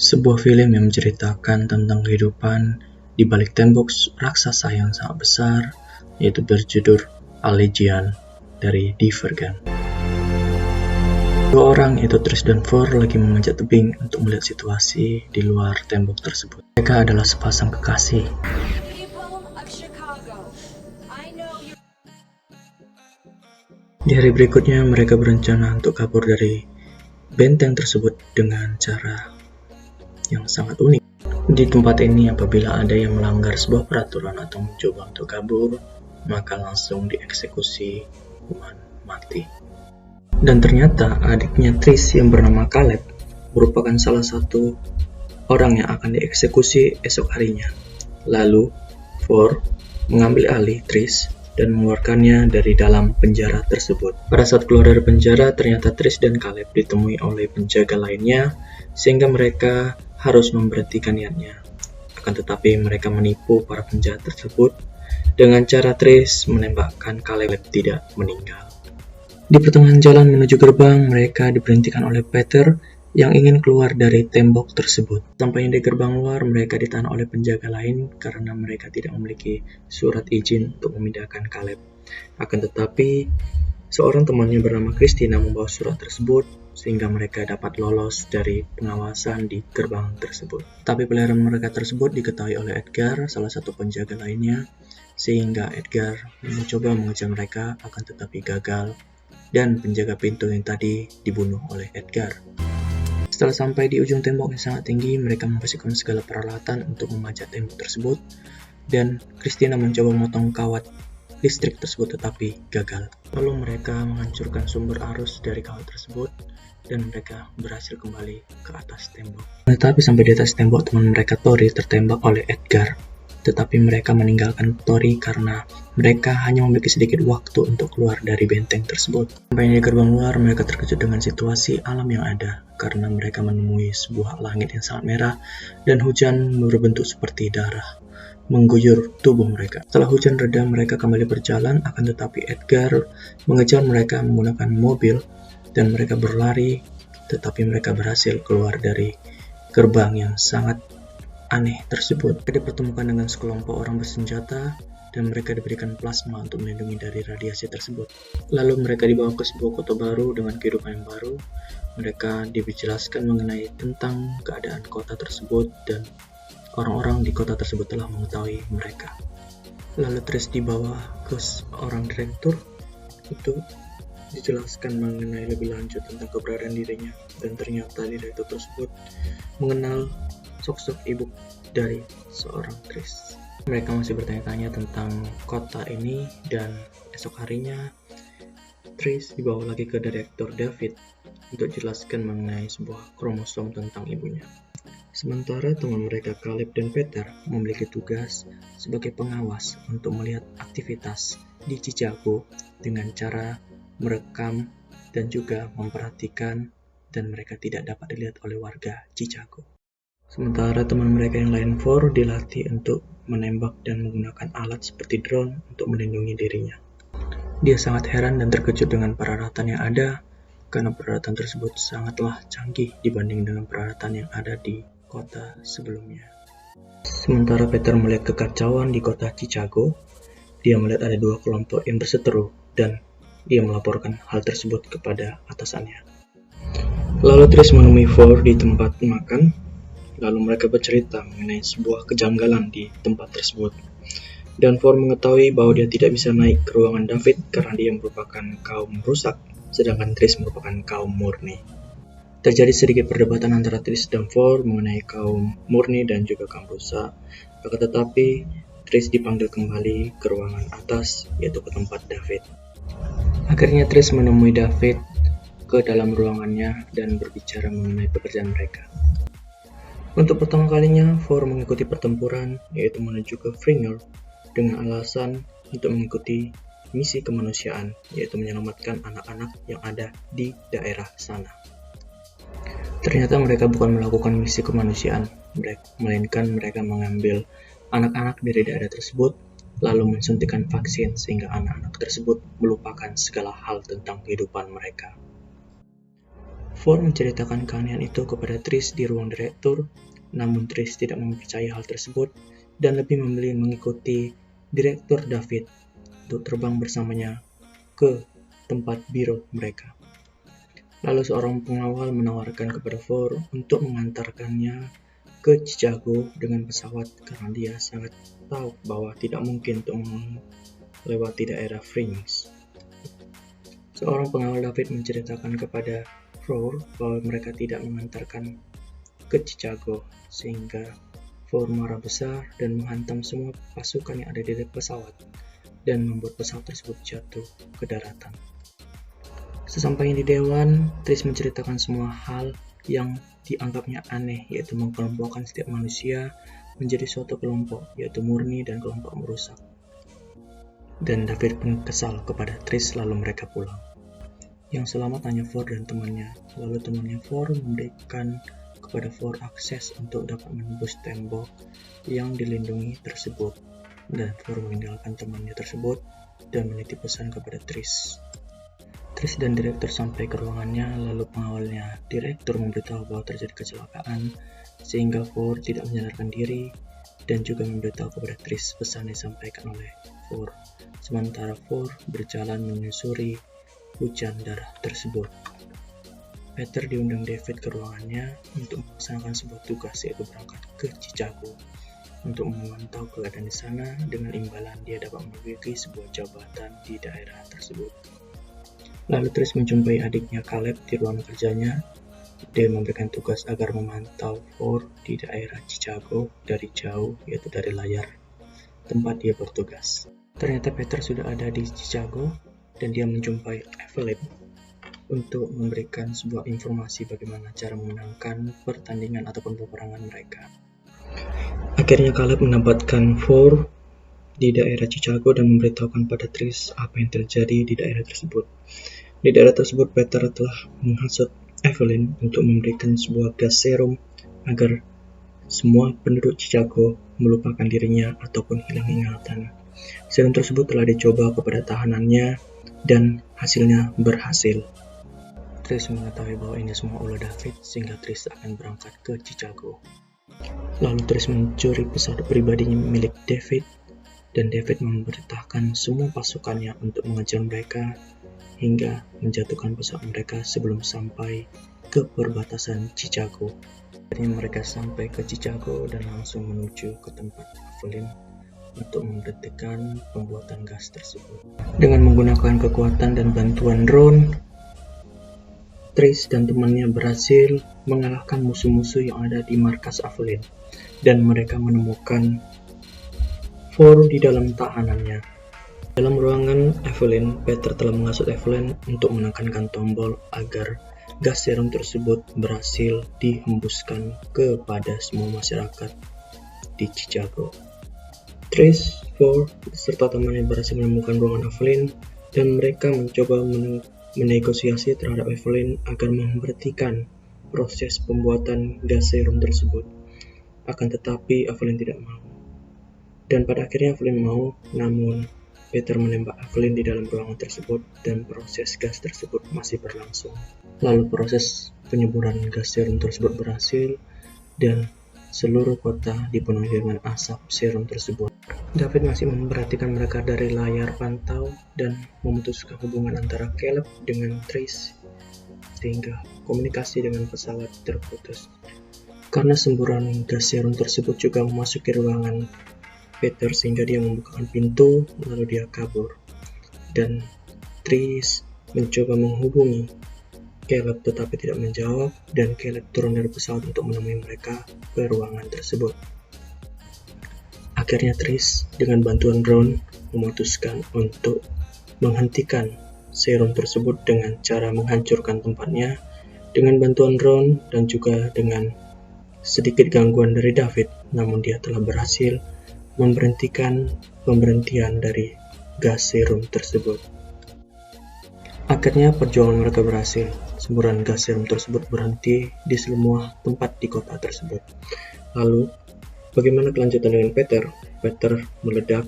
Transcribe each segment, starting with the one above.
Sebuah film yang menceritakan tentang kehidupan di balik tembok raksasa yang sangat besar, yaitu berjudul Allegian dari Divergent. Dua orang, yaitu Trish dan Four, lagi memanjat tebing untuk melihat situasi di luar tembok tersebut. Mereka adalah sepasang kekasih. Di hari berikutnya, mereka berencana untuk kabur dari benteng tersebut dengan cara yang sangat unik. Di tempat ini, apabila ada yang melanggar sebuah peraturan atau mencoba untuk kabur, maka langsung dieksekusi hukuman mati. Dan ternyata adiknya Trish yang bernama Caleb merupakan salah satu orang yang akan dieksekusi esok harinya. Lalu, Four mengambil alih Trish dan mengeluarkannya dari dalam penjara tersebut. Pada saat keluar dari penjara, ternyata Trish dan Caleb ditemui oleh penjaga lainnya, sehingga mereka harus memberhentikan niatnya. Akan tetapi mereka menipu para penjahat tersebut dengan cara Trish menembakkan Caleb tidak meninggal. Di pertengahan jalan menuju gerbang, mereka diberhentikan oleh Peter yang ingin keluar dari tembok tersebut. Sampai di gerbang luar, mereka ditahan oleh penjaga lain karena mereka tidak memiliki surat izin untuk memindahkan Caleb. Akan tetapi, seorang temannya bernama Christina membawa surat tersebut sehingga mereka dapat lolos dari pengawasan di gerbang tersebut. Tapi peliharaan mereka tersebut diketahui oleh Edgar, salah satu penjaga lainnya, sehingga Edgar mencoba mengejar mereka, akan tetapi gagal, dan penjaga pintu yang tadi dibunuh oleh Edgar. Setelah sampai di ujung tembok yang sangat tinggi, mereka membersihkan segala peralatan untuk memanjat tembok tersebut, dan Christina mencoba memotong kawat listrik tersebut tetapi gagal. Lalu mereka menghancurkan sumber arus dari kawat tersebut, dan mereka berhasil kembali ke atas tembok. Tetapi sampai di atas tembok, teman mereka Tori tertembak oleh Edgar. Tetapi mereka meninggalkan Tori karena mereka hanya memiliki sedikit waktu untuk keluar dari benteng tersebut. Sampai di gerbang luar, mereka terkejut dengan situasi alam yang ada karena mereka menemui sebuah langit yang sangat merah dan hujan berbentuk seperti darah mengguyur tubuh mereka. Setelah hujan reda, mereka kembali berjalan, akan tetapi Edgar mengejar mereka menggunakan mobil dan mereka berlari, tetapi mereka berhasil keluar dari gerbang yang sangat aneh tersebut. Mereka dipertemukan dengan sekelompok orang bersenjata dan mereka diberikan plasma untuk melindungi dari radiasi tersebut. Lalu mereka dibawa ke sebuah kota baru dengan kehidupan yang baru. Mereka dijelaskan mengenai tentang keadaan kota tersebut dan orang-orang di kota tersebut telah mengetahui mereka. Lalu Trish dibawa ke seorang direktur untuk dijelaskan mengenai lebih lanjut tentang keberadaan dirinya, dan ternyata direktur tersebut mengenal sosok ibu dari seorang Trish. Mereka masih bertanya-tanya tentang kota ini, dan esok harinya Trish dibawa lagi ke direktur David untuk jelaskan mengenai sebuah kromosom tentang ibunya. Sementara teman mereka Caleb dan Peter memiliki tugas sebagai pengawas untuk melihat aktivitas di Chicago dengan cara merekam dan juga memperhatikan, dan mereka tidak dapat dilihat oleh warga Chicago. Sementara teman mereka yang lain Four dilatih untuk menembak dan menggunakan alat seperti drone untuk melindungi dirinya. Dia sangat heran dan terkejut dengan peralatan yang ada karena peralatan tersebut sangatlah canggih dibanding dengan peralatan yang ada di kota sebelumnya. Sementara Peter melihat kekacauan di kota Chicago, dia melihat ada dua kelompok yang berseteru dan dia melaporkan hal tersebut kepada atasannya. Lalu Trish menemui Four di tempat makan, lalu mereka bercerita mengenai sebuah kejanggalan di tempat tersebut. Dan Four mengetahui bahwa dia tidak bisa naik ke ruangan David karena dia merupakan kaum rusak, sedangkan Trish merupakan kaum murni. Terjadi sedikit perdebatan antara Trish dan Four mengenai kaum murni dan juga kaum rusak. Akan tetapi Trish dipanggil kembali ke ruangan atas, yaitu ke tempat David. Akhirnya Trish menemui David ke dalam ruangannya dan berbicara mengenai pekerjaan mereka. Untuk pertama kalinya, Four mengikuti pertempuran, yaitu menuju ke Fringer dengan alasan untuk mengikuti misi kemanusiaan, yaitu menyelamatkan anak-anak yang ada di daerah sana. Ternyata mereka bukan melakukan misi kemanusiaan, melainkan mereka mengambil anak-anak dari daerah tersebut, lalu mensuntikan vaksin sehingga anak-anak tersebut melupakan segala hal tentang kehidupan mereka. Ford menceritakan keanehan itu kepada Trish di ruang direktur, namun Trish tidak mempercayai hal tersebut dan lebih memilih mengikuti Direktur David untuk terbang bersamanya ke tempat biro mereka. Lalu seorang pengawal menawarkan kepada Ford untuk mengantarkannya ke Chicago dengan pesawat karena dia sangat tahu bahwa tidak mungkin untuk melewati daerah Phoenix. Seorang pengawal David menceritakan kepada Ford bahwa mereka tidak mengantarkan ke Chicago, sehingga Ford marah besar dan menghantam semua pasukan yang ada di pesawat dan membuat pesawat tersebut jatuh ke daratan. Sesampainya di dewan, Trish menceritakan semua hal yang dianggapnya aneh, yaitu mengkelompokkan setiap manusia menjadi suatu kelompok, yaitu murni dan kelompok merusak. Dan David pun kesal kepada Trish, lalu mereka pulang. Yang selamat hanya Ford dan temannya. Lalu temannya Ford memberikan kepada Ford akses untuk dapat menembus tembok yang dilindungi tersebut. Dan Ford meninggalkan temannya tersebut dan menitip pesan kepada Trish. Trish dan direktur sampai ke ruangannya, lalu pengawalnya direktur memberitahu bahwa terjadi kecelakaan, sehingga Ford tidak menyadarkan diri dan juga memberitahu kepada Trish pesan yang disampaikan oleh Ford. Sementara Ford berjalan menyusuri hujan darah tersebut. Peter diundang David ke ruangannya untuk melaksanakan sebuah tugas, yaitu berangkat ke Chicago untuk memantau keadaan di sana dengan imbalan dia dapat memiliki sebuah jabatan di daerah tersebut. Lalu Trish menjumpai adiknya Caleb di ruang kerjanya. Dia memberikan tugas agar memantau Ford di daerah Chicago dari jauh, yaitu dari layar tempat dia bertugas. Ternyata Peter sudah ada di Chicago dan dia menjumpai Evelyn untuk memberikan sebuah informasi bagaimana cara memenangkan pertandingan ataupun peperangan mereka. Akhirnya Caleb mendapatkan Ford di daerah Chicago dan memberitahukan pada Trish apa yang terjadi di daerah tersebut. Di daerah tersebut, Peter telah menghasut Evelyn untuk memberikan sebuah gas serum agar semua penduduk Chicago melupakan dirinya ataupun hilang ingatan. Serum tersebut telah dicoba kepada tahanannya dan hasilnya berhasil. Trish mengetahui bahwa ini semua ulah David, sehingga Trish akan berangkat ke Chicago. Lalu Trish mencuri pesawat pribadi milik David, dan David memberitahukan semua pasukannya untuk mengejar mereka hingga menjatuhkan pesawat mereka sebelum sampai ke perbatasan Chicago. Akhirnya mereka sampai ke Chicago dan langsung menuju ke tempat Evelyn untuk menghentikan pembuatan gas tersebut. Dengan menggunakan kekuatan dan bantuan drone, Trish dan temannya berhasil mengalahkan musuh-musuh yang ada di markas Evelyn, dan mereka menemukan Ford di dalam tahanannya. Dalam ruangan Evelyn, Peter telah menghasut Evelyn untuk menekankan tombol agar gas serum tersebut berhasil dihembuskan kepada semua masyarakat di Chicago. Trish, Ford, serta temannya berhasil menemukan ruangan Evelyn dan mereka mencoba menegosiasi terhadap Evelyn agar memberhentikan proses pembuatan gas serum tersebut. Akan tetapi Evelyn tidak mau. Dan pada akhirnya Evelyn mau, namun Peter menembak Evelyn di dalam ruangan tersebut dan proses gas tersebut masih berlangsung. Lalu proses penyemburan gas serum tersebut berhasil dan seluruh kota dipenuhi dengan asap serum tersebut. David masih memperhatikan mereka dari layar pantau dan memutuskan hubungan antara Caleb dengan Trish, sehingga komunikasi dengan pesawat terputus. Karena semburan gas serum tersebut juga memasuki ruangan Peter, sehingga dia membukakan pintu lalu dia kabur. Dan Trish mencoba menghubungi Caleb tetapi tidak menjawab, dan Caleb turun dari pesawat untuk menemui mereka ke ruangan tersebut. Akhirnya Trish dengan bantuan drone memutuskan untuk menghentikan serum tersebut dengan cara menghancurkan tempatnya dengan bantuan drone dan juga dengan sedikit gangguan dari David, namun dia telah berhasil memberhentikan pemberhentian dari gas serum tersebut. Akhirnya perjuangan mereka berhasil. Semburan gas serum tersebut berhenti di semua tempat di kota tersebut. Lalu, bagaimana kelanjutan dengan Peter? Peter meledak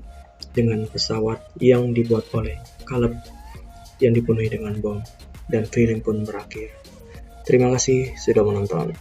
dengan pesawat yang dibuat oleh Caleb yang dipenuhi dengan bom, dan film pun berakhir. Terima kasih sudah menonton.